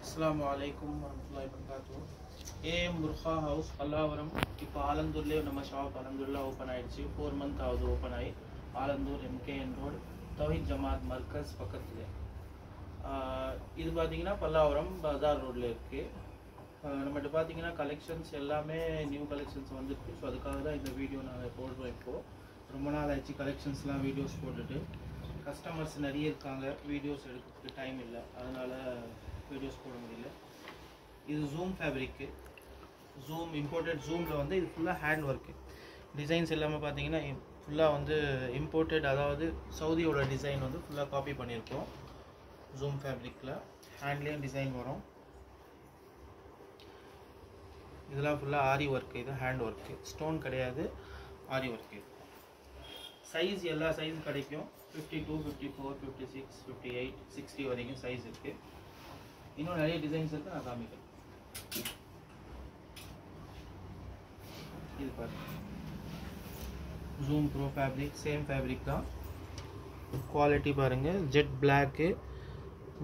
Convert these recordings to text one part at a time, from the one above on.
Assalamualaikum warahmatullahi wabarakatuh. AM Burkha House, Pallavaram. இப்போ ஆலந்தூர்லேயே நம்ம shop அலந்தூரில் open ஆகிடுச்சு. 4 month ஆகுது ஓப்பன் ஆகி. ஆலந்தூர் MKN ரோடு தௌஹீத் ஜமாத் மர்கஸ் பக்கத்தில். இது பார்த்தீங்கன்னா பல்லாவரம் பஜார் ரோடில் இருக்குது. நம்மகிட்ட பார்த்தீங்கன்னா கலெக்ஷன்ஸ் எல்லாமே நியூ கலெக்ஷன்ஸ் வந்துருக்கு. ஸோ அதுக்காக தான் இந்த வீடியோ நாங்கள் போடுறோம். இப்போது ரொம்ப நாள் ஆச்சு கலெக்ஷன்ஸ்லாம் வீடியோஸ் போட்டுட்டு. கஸ்டமர்ஸ் நிறைய இருக்காங்க, வீடியோஸ் எடுக்கிறதுக்கு டைம் இல்லை, அதனால் வீடியோஸ் போட முடியல. இது ஜூம் ஃபேப்ரிக்கு, ஜூம் இம்போர்ட்டட் ஜூமில் வந்து இது ஃபுல்லாக ஹேண்ட் ஒர்க்கு. டிசைன்ஸ் எல்லாமே பார்த்தீங்கன்னா ஃபுல்லாக வந்து இம்போர்ட்டட், அதாவது சவுதியோட டிசைன் வந்து ஃபுல்லாக காப்பி பண்ணியிருக்கோம். ஜூம் ஃபேப்ரிக்கில் ஹேண்ட்லேயும் டிசைன் வரும். இதெல்லாம் ஃபுல்லாக ஆரி ஒர்க்கு, இது ஹேண்ட் ஒர்க்கு, ஸ்டோன் கிடையாது, ஆரி ஒர்க்கு. சைஸ் எல்லா சைஸும் கிடைக்கும். 52, 54, 56, 58, 60 வரைக்கும் சைஸ் இருக்குது. இன்னும் நிறைய டிசைன்ஸ் இருக்குது, நான் காமிக்கிறேன். இது பாருங்க, zoom bro fabric, same fabric தான். குவாலிட்டி பாருங்கள், ஜெட் பிளாக்கு,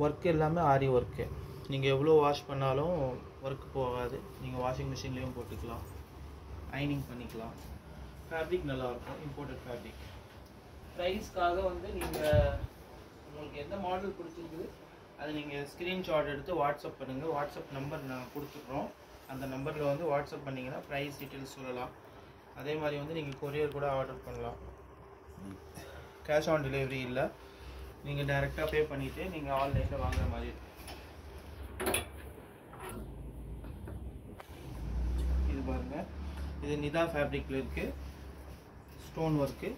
ஒர்க் எல்லாமே ஆரி ஒர்க்கு. நீங்கள் எவ்வளோ வாஷ் பண்ணாலும் ஒர்க் போகாது. நீங்கள் வாஷிங் மிஷின்லேயும் போட்டுக்கலாம், அயனிங் பண்ணிக்கலாம். ஃபேப்ரிக் நல்லாயிருக்கும், இம்போர்ட்டட் ஃபேப்ரிக். ப்ரைஸ்க்காக வந்து நீங்கள் உங்களுக்கு எந்த மாடல் பிடிச்சிருக்குது அதை நீங்கள் ஸ்க்ரீன்ஷாட் எடுத்து வாட்ஸ்அப் பண்ணுங்கள். வாட்ஸ்அப் நம்பர் நாங்கள் கொடுத்துட்றோம். அந்த நம்பரில் வந்து வாட்ஸ்அப் பண்ணிங்கன்னா ப்ரைஸ் டீட்டெயில்ஸ் சொல்லலாம். அதே மாதிரி வந்து நீங்கள் கொரியர் கூட ஆர்டர் பண்ணலாம். கேஷ் ஆன் டெலிவரி இல்லை, நீங்கள் டைரெக்டாக பே பண்ணிவிட்டு நீங்கள் ஆன்லைனில் வாங்குற மாதிரி இருக்கும். இது பாருங்கள், இது நிதா ஃபேப்ரிக்கில் இருக்குது, ஸ்டோன் ஒர்க்கு.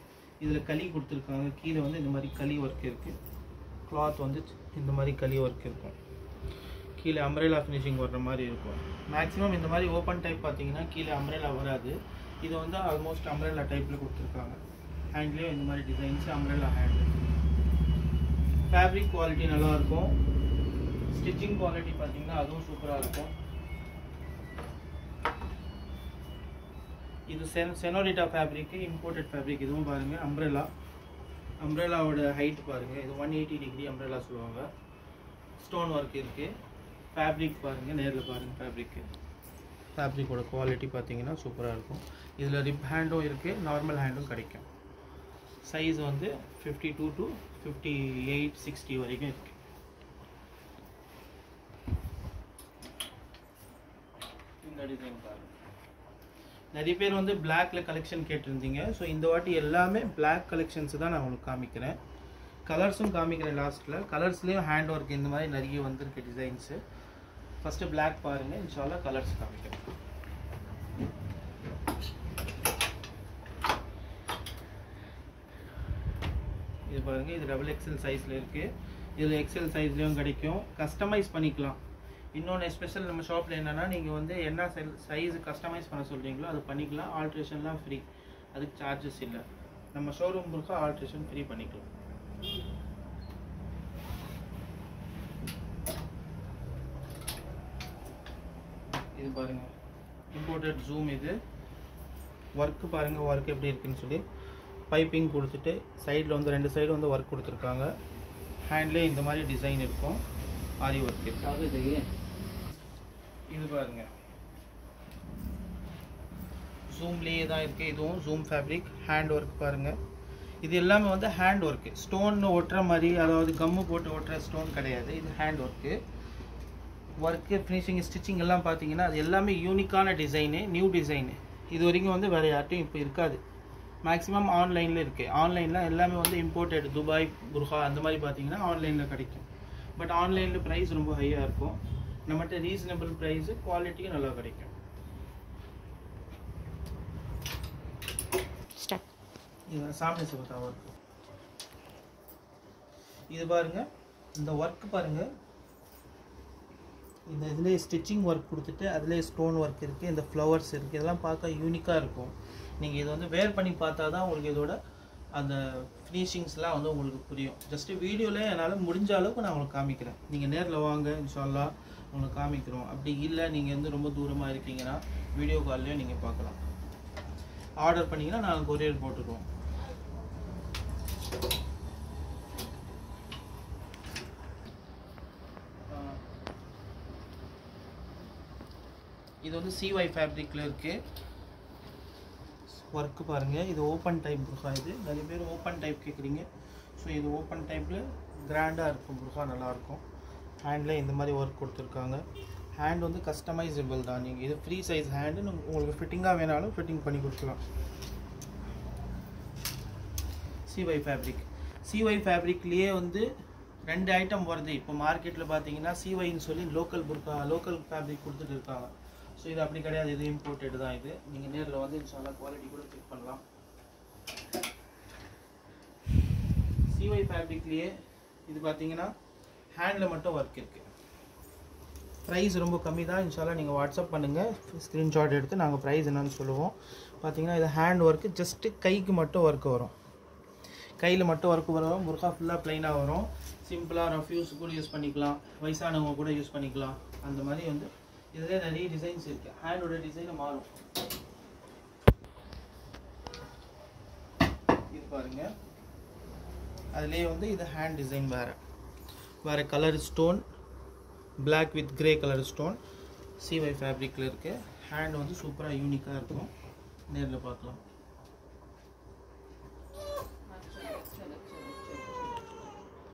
இதில் களி கொடுத்துருக்காங்க, கீழே வந்து இந்த மாதிரி களி ஒர்க் இருக்குது. கிளாத் வந்து இந்த மாதிரி களி ஒர்க் இருக்கும். கீழே அம்ப்ரெல்லா ஃபினிஷிங் வர்ற மாதிரி இருக்கும். மேக்ஸிமம் இந்த மாதிரி ஓப்பன் டைப் பார்த்தீங்கன்னா கீழே அம்ப்ரெல்லா வராது. இது வந்து ஆல்மோஸ்ட் அம்ப்ரெல்லா டைப்பில் கொடுத்துருக்காங்க. ஹேண்ட்லேயும் இந்த மாதிரி designs, umbrella hand. Fabric quality நல்லாயிருக்கும். ஸ்டிச்சிங் குவாலிட்டி பார்த்தீங்கன்னா அதுவும் சூப்பராக இருக்கும். இது செனோரிட்டா ஃபேப்ரிக்கு, இம்போர்ட்டட் ஃபேப்ரிக். இதுவும் பாருங்கள், அம்ப்ரெல்லாவோட ஹைட் பாருங்கள். இது 180 டிகிரி அம்ப்ரெல்லா சொல்லுவாங்க. ஸ்டோன் ஒர்க் இருக்குது. ஃபேப்ரிக் பாருங்கள், நேரில் பாருங்கள். ஃபேப்ரிக்கோட குவாலிட்டி பார்த்தீங்கன்னா சூப்பராக இருக்கும். இதில் ரிப் ஹேண்டும் இருக்குது, நார்மல் ஹேண்டும் கிடைக்கும். சைஸ் வந்து 52 to 58, 60 வரைக்கும் இருக்குது. இந்த டிசைன் பாருங்கள். நிறைய பேர் வந்து பிளாக்ல கலெக்ஷன் கேட்டிருந்தீங்க. ஸோ இந்த வாட்டி எல்லாமே பிளாக் கலெக்ஷன்ஸ் தான் நான் உங்களுக்கு காமிக்கிறேன். கலர்ஸும் காமிக்கிறேன் லாஸ்ட்டில். கலர்ஸ்லேயும் ஹேண்ட் ஒர்க் இந்த மாதிரி நிறைய வந்திருக்கு டிசைன்ஸு. ஃபஸ்ட்டு பிளாக் பாருங்கள், இன்ஷால்லா கலர்ஸ் காமிக்கிறேன். இது பாருங்கள், இது XXL சைஸில் இருக்குது. இதில் XL சைஸ்லேயும் கிடைக்கும், கஸ்டமைஸ் பண்ணிக்கலாம். இன்னொன்று ஸ்பெஷல் நம்ம ஷாப்பில் என்னென்னா, நீங்கள் வந்து என்ன சைஸு கஸ்டமைஸ் பண்ண சொல்கிறீங்களோ அது பண்ணிக்கலாம். ஆல்ட்ரேஷன்லாம் ஃப்ரீ, அதுக்கு சார்ஜஸ் இல்லை. நம்ம ஷோரூம் முழுக்க ஆல்ட்ரேஷன் ஃப்ரீ பண்ணிக்கலாம். இது பாருங்கள், இம்போர்ட்டட் ஜூம். இது ஒர்க்கு பாருங்கள், ஒர்க் எப்படி இருக்குன்னு சொல்லி பைப்பிங் கொடுத்துட்டு சைடில் வந்து 2 சைடு வந்து ஒர்க் கொடுத்துருக்காங்க. ஹேண்ட்லேயே இந்த மாதிரி டிசைன் இருக்கும், ஆரி ஒர்க் இருக்குது. இது பாருங்கள், ஜூம்லேயே தான் இருக்குது. இதுவும் ஜூம் ஃபேப்ரிக், ஹேண்ட் ஒர்க் பாருங்கள். இது எல்லாமே வந்து ஹேண்ட் ஒர்க்கு, ஸ்டோன் ஒட்டுற மாதிரி, அதாவது கம்மு போட்டு ஒட்டுற ஸ்டோன் கிடையாது. இது ஹேண்ட் ஒர்க்கு. ஃபினிஷிங், ஸ்டிச்சிங் எல்லாம் பார்த்தீங்கன்னா அது எல்லாமே யூனிக்கான டிசைனு, நியூ டிசைனு. இது வரைக்கும் வந்து வேறு யார்ட்டையும் இப்போ இருக்காது. மேக்ஸிமம் ஆன்லைனில் இருக்குது. ஆன்லைனில் எல்லாமே வந்து இம்போர்ட்டட், துபாய் புர்ஹா அந்த மாதிரி பார்த்தீங்கன்னா ஆன்லைனில் கிடைக்கும். பட் ஆன்லைனில் ப்ரைஸ் ரொம்ப ஹையாக இருக்கும். நம்மகிட்ட ரீசனபிள் ப்ரைஸு, குவாலிட்டியும் நல்லா கிடைக்கும். இது சாமி சுபத்தா ஒர்க். இது பாருங்கள், இந்த ஒர்க் பாருங்கள். இந்த இதுலேயே ஸ்டிச்சிங் ஒர்க் கொடுத்துட்டு அதுலேயே ஸ்டோன் ஒர்க் இருக்குது, இந்த ஃப்ளவர்ஸ் இருக்குது. இதெல்லாம் பார்க்க யூனிக்காக இருக்கும். நீங்கள் இதை வந்து வேர் பண்ணி பார்த்தா தான் உங்களுக்கு இதோட அந்த ஃபினிஷிங்ஸ்லாம் வந்து உங்களுக்கு புரியும். ஜஸ்ட்டு வீடியோவில் என்னால் முடிஞ்ச அளவுக்கு நான் உங்களுக்கு காமிக்கிறேன். நீங்கள் நேரில் வாங்க, இன்ஷால்லா உங்களுக்கு காமிக்கிறோம். அப்படி இல்லை, நீங்கள் வந்து ரொம்ப தூரமாக இருக்கீங்கன்னா வீடியோ கால்லையும் நீங்கள் பார்க்கலாம். ஆர்டர் பண்ணிங்கன்னா நாங்கள் கொரியர் போட்டுருவோம். இது வந்து CY ஃபேப்ரிக்கில் இருக்குது. ஒர்க்கு பாருங்கள், இது ஓப்பன் டைப் புர்கா. இது நிறைய பேர் ஓப்பன் டைப் கேட்குறீங்க. ஸோ இது ஓப்பன் டைப்பில் கிராண்டாக இருக்கும் புர்கா, நல்லாயிருக்கும். ஹேண்டில் இந்த மாதிரி ஒர்க் கொடுத்துருக்காங்க. ஹேண்ட் வந்து கஸ்டமைசபிள் தான். நீங்கள் இது ஃப்ரீ சைஸ் ஹேண்டு, உங்களுக்கு ஃபிட்டிங்காக வேணாலும் ஃபிட்டிங் பண்ணி கொடுக்கலாம். CY ஃபேப்ரிக்லேயே வந்து 2 ஐட்டம் வருது. இப்போ மார்க்கெட்டில் பார்த்தீங்கன்னா CYன்னு சொல்லி லோக்கல் புர்கா, லோக்கல் ஃபேப்ரிக் கொடுத்துட்டு இருக்காங்க. ஸோ இது அப்படி கிடையாது, இது இம்போர்ட்டட் தான். இது நீங்கள் நேரில் வந்து இன்ஷால்லா குவாலிட்டி கூட செக் பண்ணலாம். CY ஃபேப்ரிக்லேயே இது பார்த்தீங்கன்னா ஹேண்டில் மட்டும் ஒர்க் இருக்குது. ப்ரைஸ் ரொம்ப கம்மி தான். இன்ஷால்லா நீங்கள் வாட்ஸ்அப் பண்ணுங்கள், ஸ்க்ரீன்ஷாட் எடுத்து நாங்கள் ப்ரைஸ் என்னன்னு சொல்லுவோம். பார்த்தீங்கன்னா இது ஹேண்ட் ஒர்க்கு, ஜஸ்ட்டு கைக்கு மட்டும் ஒர்க்கு வரும். கையில் மட்டும் ஒர்க்கு வரும். புர்கா ஃபுல்லாக ப்ளைனாக வரும். சிம்பிளாக ரஃப்யூஸ் கூட யூஸ் பண்ணிக்கலாம், வயசானவங்க கூட யூஸ் பண்ணிக்கலாம். அந்த மாதிரி வந்து இதில் நிறைய டிசைன்ஸ் இருக்குது. ஹேண்டோட டிசைனை மாறும். இது பாருங்கள், அதுலேயே வந்து இது ஹேண்ட் டிசைன் வேறு colour stone, black with grey colour stone CY ஃபேப்ரிக்கில் இருக்குது. ஹேண்ட் வந்து சூப்பராக யூனிக்காக இருக்கும். நேரில் பார்க்கலாம்.